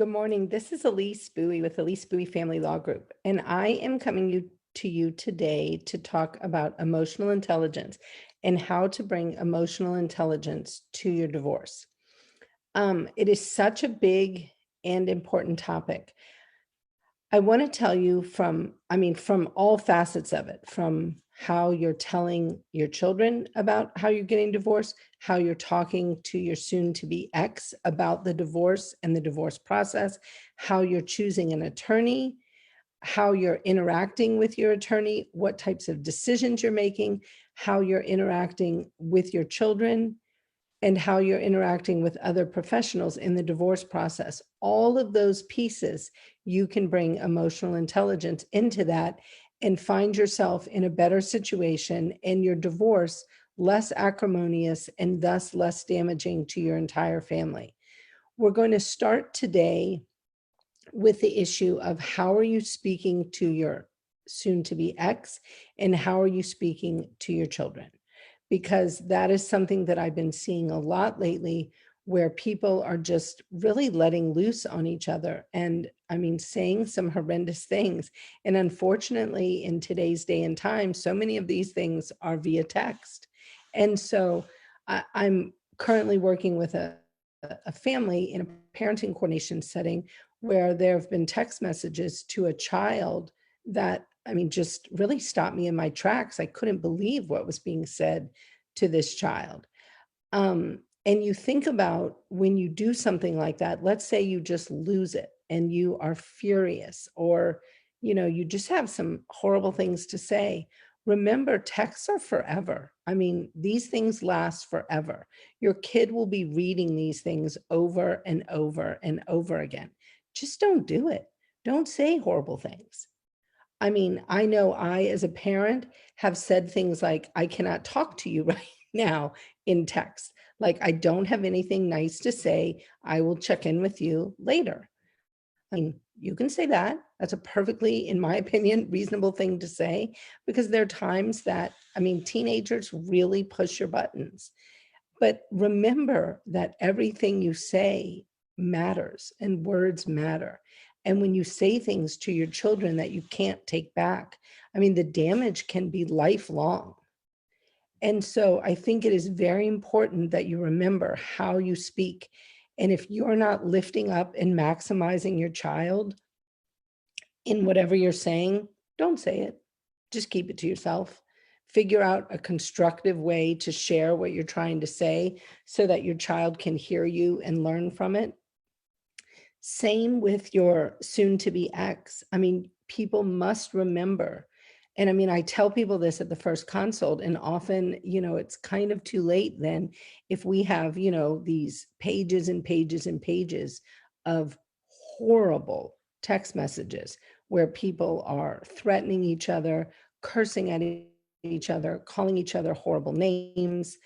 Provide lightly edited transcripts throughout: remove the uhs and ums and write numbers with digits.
Good morning. This is Elise Bowie with Elise Bowie Family Law Group, and I am coming to you today to talk about emotional intelligence and how to bring emotional intelligence to your divorce. It is such a big and important topic. I want to tell you from all facets of it, from how you're telling your children about how you're getting divorced, how you're talking to your soon to be ex about the divorce and the divorce process, how you're choosing an attorney, how you're interacting with your attorney, what types of decisions you're making, how you're interacting with your children, and how you're interacting with other professionals in the divorce process. All of those pieces, you can bring emotional intelligence into that and find yourself in a better situation and your divorce less acrimonious and thus less damaging to your entire family. We're going to start today with the issue of how are you speaking to your soon to be ex and how are you speaking to your children? Because that is something that I've been seeing a lot lately where people are just really letting loose on each other and saying some horrendous things. And unfortunately, in today's day and time, so many of these things are via text. And so I'm currently working with a family in a parenting coordination setting where there have been text messages to a child that just really stopped me in my tracks. I couldn't believe what was being said to this child. And you think about when you do something like that, let's say you just lose it and you are furious, or, you just have some horrible things to say. Remember, texts are forever. These things last forever. Your kid will be reading these things over and over and over again. Just don't do it. Don't say horrible things. I know I, as a parent, have said things like, I cannot talk to you right now in text. Like, I don't have anything nice to say. I will check in with you later. You can say that. That's a perfectly, in my opinion, reasonable thing to say because there are times that, teenagers really push your buttons. But remember that everything you say matters and words matter. And when you say things to your children that you can't take back, the damage can be lifelong. And so I think it is very important that you remember how you speak. And if you're not lifting up and maximizing your child in whatever you're saying, don't say it. Just keep it to yourself. Figure out a constructive way to share what you're trying to say so that your child can hear you and learn from it. Same with your soon to be ex. People must remember. And I tell people this at the first consult, and often, it's kind of too late then if we have, these pages and pages and pages of horrible text messages where people are threatening each other, cursing at each other, calling each other horrible names.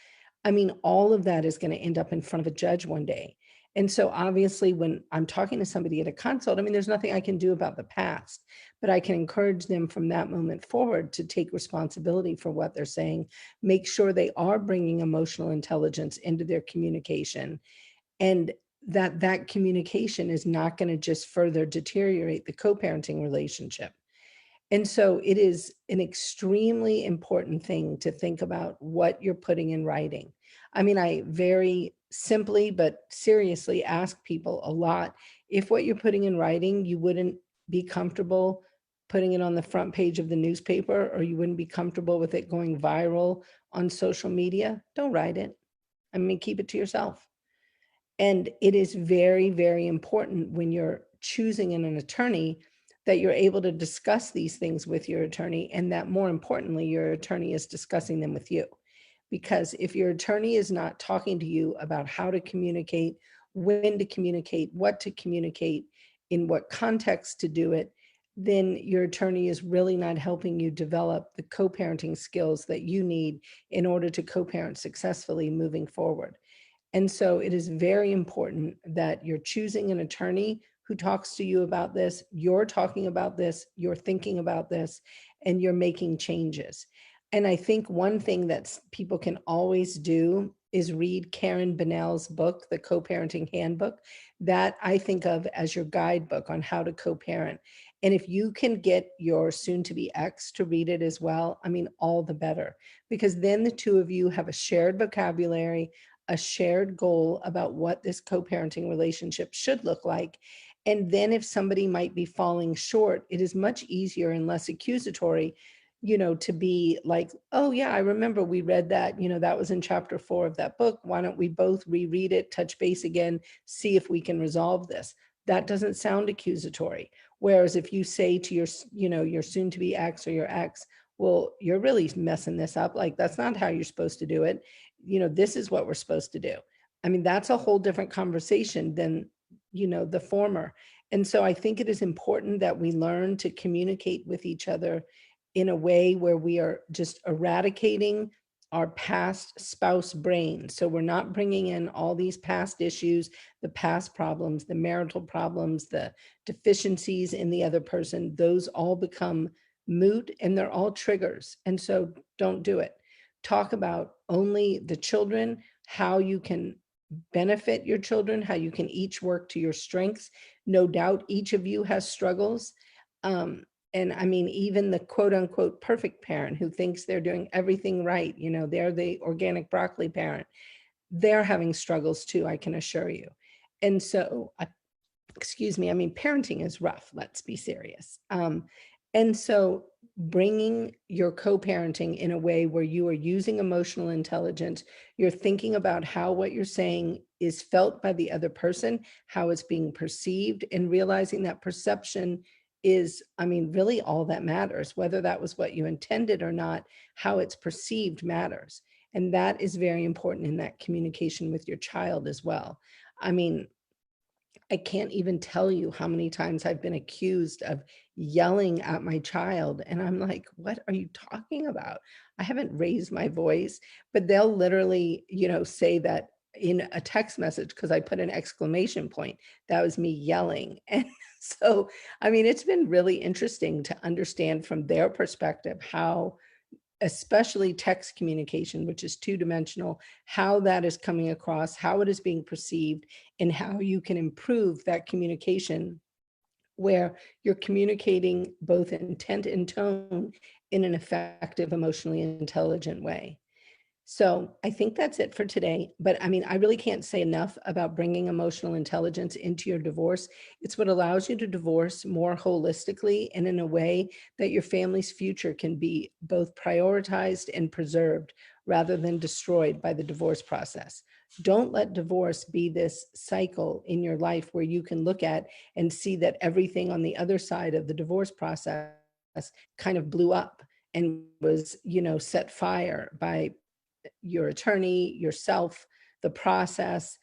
All of that is going to end up in front of a judge one day. And so obviously when I'm talking to somebody at a consult, there's nothing I can do about the past, but I can encourage them from that moment forward to take responsibility for what they're saying, make sure they are bringing emotional intelligence into their communication, and that communication is not going to just further deteriorate the co-parenting relationship. And so it is an extremely important thing to think about what you're putting in writing. I very simply but seriously ask people a lot if what you're putting in writing, you wouldn't be comfortable putting it on the front page of the newspaper, or you wouldn't be comfortable with it going viral on social media, don't write it. Keep it to yourself. And it is very, very important when you're choosing an attorney that you're able to discuss these things with your attorney, and that more importantly, your attorney is discussing them with you. Because if your attorney is not talking to you about how to communicate, when to communicate, what to communicate, in what context to do it, then your attorney is really not helping you develop the co-parenting skills that you need in order to co-parent successfully moving forward. And so it is very important that you're choosing an attorney who talks to you about this, you're talking about this, you're thinking about this, and you're making changes. And I think one thing that people can always do is read Karen Bonnell's book, The Co-Parenting Handbook. That I think of as your guidebook on how to co-parent. And if you can get your soon-to-be ex to read it as well, I mean, all the better, because then the two of you have a shared vocabulary, a shared goal about what this co-parenting relationship should look like. And then if somebody might be falling short, it is much easier and less accusatory, to be like, oh yeah, I remember we read that, that was in chapter 4 of that book. Why don't we both reread it, touch base again, see if we can resolve this? That doesn't sound accusatory. Whereas if you say to your soon to be ex or your ex, well, you're really messing this up. Like, that's not how you're supposed to do it. This is what we're supposed to do. I mean, that's a whole different conversation than, the former. And so I think it is important that we learn to communicate with each other in a way where we are just eradicating our past spouse brain. So we're not bringing in all these past issues, the past problems, the marital problems, the deficiencies in the other person. Those all become moot and they're all triggers. And so don't do it. Talk about only the children, how you can benefit your children, how you can each work to your strengths. No doubt each of you has struggles. And I mean, even the quote unquote perfect parent who thinks they're doing everything right, they're the organic broccoli parent, they're having struggles too, I can assure you. And so, excuse me, I mean, parenting is rough, let's be serious. And so bringing your co-parenting in a way where you are using emotional intelligence, you're thinking about how what you're saying is felt by the other person, how it's being perceived, and realizing that perception is, I mean, really all that matters. Whether that was what you intended or not, how it's perceived matters. And that is very important in that communication with your child as well. I mean, I can't even tell you how many times I've been accused of yelling at my child. And I'm like, what are you talking about? I haven't raised my voice, but they'll literally, say that in a text message because I put an exclamation point. That was me yelling. And so, I mean, it's been really interesting to understand from their perspective how, especially text communication, which is two-dimensional, how that is coming across, how it is being perceived, and how you can improve that communication where you're communicating both intent and tone in an effective, emotionally intelligent way. So I think that's it for today. But I mean, I really can't say enough about bringing emotional intelligence into your divorce. It's what allows you to divorce more holistically and in a way that your family's future can be both prioritized and preserved rather than destroyed by the divorce process. Don't let divorce be this cycle in your life where you can look at and see that everything on the other side of the divorce process kind of blew up and was, set fire by your attorney, yourself, the process.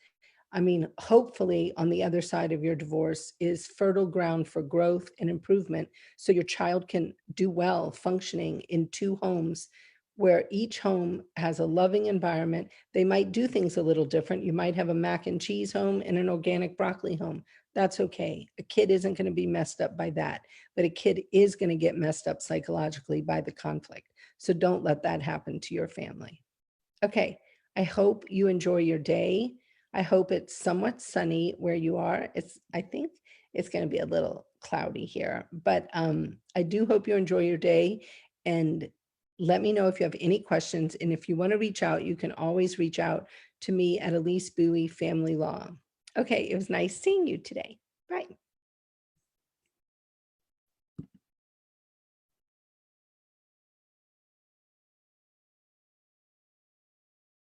I mean, hopefully on the other side of your divorce is fertile ground for growth and improvement so your child can do well functioning in two homes where each home has a loving environment. They might do things a little different. You might have a mac and cheese home and an organic broccoli home. That's okay. A kid isn't going to be messed up by that, but a kid is going to get messed up psychologically by the conflict. So don't let that happen to your family. Okay, I hope you enjoy your day. I hope it's somewhat sunny where you are. I think it's going to be a little cloudy here, but I do hope you enjoy your day, and let me know if you have any questions. And if you want to reach out, you can always reach out to me at Elise Bowie Family Law. Okay, it was nice seeing you today.